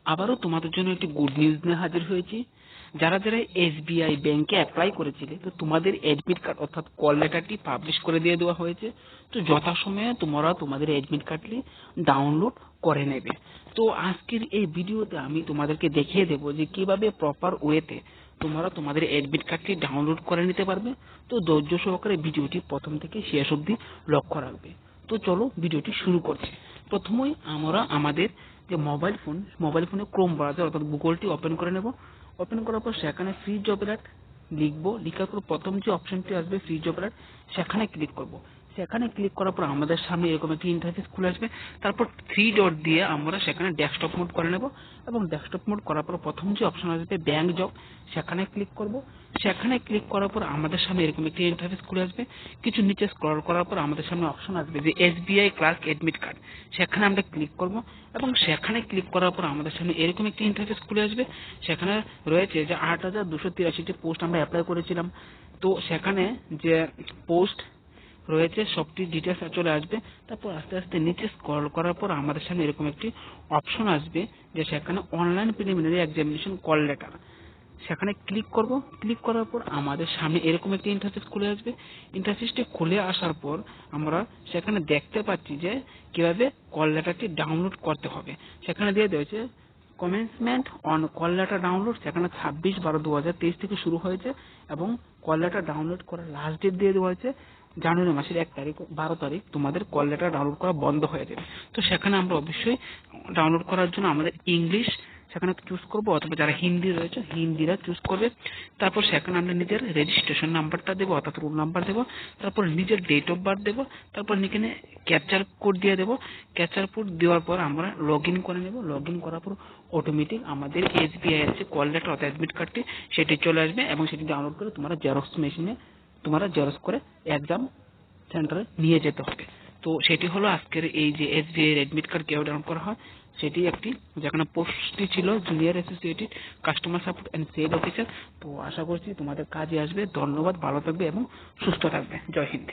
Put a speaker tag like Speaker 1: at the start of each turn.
Speaker 1: আবারও তোমাদের জন্য একটি গুড নিউজ নিয়ে হাজির হয়েছি। যারা যারা এসবিআই ব্যাংকে অ্যাপ্লাই করেছিলে, তো তোমাদের অ্যাডমিট কার্ড অর্থাৎ কল লেটারটি পাবলিশ করে দিয়ে দেওয়া হয়েছে। তো যথাসময়ে তোমরা তোমাদের অ্যাডমিট কার্ডটি ডাউনলোড করে নেবে। তো আজকের এই ভিডিওতে আমি তোমাদেরকে দেখিয়ে দেবো যে কিভাবে প্রপার ওয়েতে তোমরা তোমাদের অ্যাডমিট কার্ডটি ডাউনলোড করে নিতে পারবে। তো ধৈর্য সহকারে ভিডিওটি প্রথম থেকে শেষ অবধি লক্ষ্য রাখবে। তো চলো ভিডিওটি শুরু করছি। প্রথমেই আমরা আমাদের যে মোবাইল ফোনে ক্রোম ব্রাউজার অর্থাৎ গুগলটি ওপেন করে নেব। ওপেন করার পর সেখানে ফ্রি জব অ্যালার্ট লিখবো। লিখার পর প্রথম যে অপশনটি আসবে ফ্রি জব অ্যালার্ট, সেখানে ক্লিক করব। সেখানে ক্লিক করার পর আমাদের সামনে এরকম একটি ইন্টারফেস খুলে আসবে। তারপর থ্রি ডট দিয়ে আমরা সেখানে ডেস্কটপ মোড করে নেব এবং ডেস্কটপ মোড করার পর প্রথম যে অপশন আসবে ব্যাংক জব, সেখানে ক্লিক করব। সেখানে ক্লিক করার পর আমাদের সামনে এরকম একটি ইন্টারফেস খুলে আসবে। কিছু নিচে স্ক্রল করার পর আমাদের সামনে অপশন আসবে যে এসবিআই ক্লার্ক অ্যাডমিট কার্ড, সেখানে আমরা ক্লিক করব এবং সেখানে ক্লিক করার পর আমাদের সামনে এরকম একটি ইন্টারফেস খুলে আসবে। সেখানে রয়েছে যে ৮,২৮৩টি পোস্ট আমরা অ্যাপ্লাই করেছিলাম। তো সেখানে যে পোস্ট রয়েছে সবটি ডিটেলস চলে আসবে। তারপর আস্তে আস্তে নিচে স্ক্রল করার পর আমাদের সামনে এরকম একটি অপশন আসবে যে সেখানে online preliminary examination call letter, সেখানে ক্লিক করব। ক্লিক করার পর আমাদের সামনে এরকম একটি ইন্টারফেস খুলে আসবে। ইন্টারফেসটি খুলে আসার পর আমরা সেখানে দেখতে পাচ্ছি যে কিভাবে কল লেটারটি ডাউনলোড করতে হবে। সেখানে দিয়ে দিয়েছে commencement on call letter download, সেখানে 26/12/2023 থেকে শুরু হয়েছে এবং কল লেটার ডাউনলোড করার লাস্ট ডেট দিয়ে দেওয়া হয়েছে জানুয়ারি মাসের 12 তারিখ তোমাদের কল লেটার ডাউনলোড করা বন্ধ হয়ে যাবে। তো সেখানে আমরা অবশ্যই ডাউনলোড করার জন্য আমাদের ইংলিশ সেখানে চুজ করবো, অথবা যারা হিন্দি রয়েছে হিন্দিরা চুজ করবে। তারপর সেখানে আমরা নিজের রেজিস্ট্রেশন নাম্বারটা দেবো অর্থাৎ রোল নাম্বার দেবো। তারপর নিজের ডেট অফ বার্থ দেবো। তারপর এখানে ক্যাপচার কোড দিয়ে দেবো। ক্যাপচার কোড দেওয়ার পর আমরা লগ ইন করে নেব। লগ ইন করার পর অটোমেটিক আমাদের এসবিআই এর যে কল লেটার অর্থাৎ অ্যাডমিট কার্ডটি সেটি চলে আসবে এবং সেটি ডাউনলোড করে তোমরা জেরক্স মেশিনে তোমরা জেরক্স করে এক্সাম সেন্টারে নিয়ে যেতে হবে। তো সেটি হলো আজকের এই যে এসবিআই অ্যাডমিট কার্ড কিভাবে ডাউনলোড করা হয় সেটি একটি, যেখানে পোস্টটি ছিল junior associated customer support and sale officer. তো আশা করছি তোমাদের কাজে আসবে। ধন্যবাদ, ভালো থাকবে এবং সুস্থ থাকবে। জয় হিন্দ।